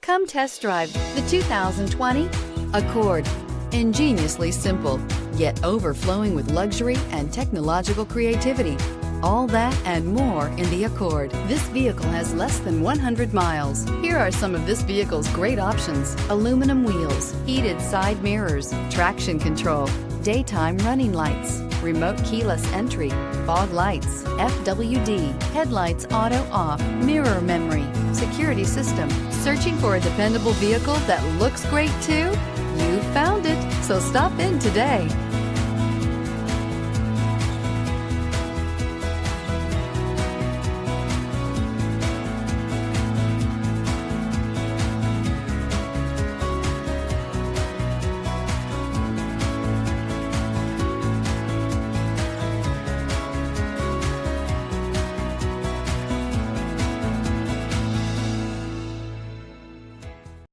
Come test drive the 2020 Accord. Ingeniously simple, yet overflowing with luxury and technological creativity. All that and more in the Accord. This vehicle has less than 100 miles. Here are some of this vehicle's great options: aluminum wheels, heated side mirrors, traction control, daytime running lights, remote keyless entry, fog lights, FWD, headlights auto off, mirror memory, security system. Searching for a dependable vehicle that looks great too? You found it, so stop in today.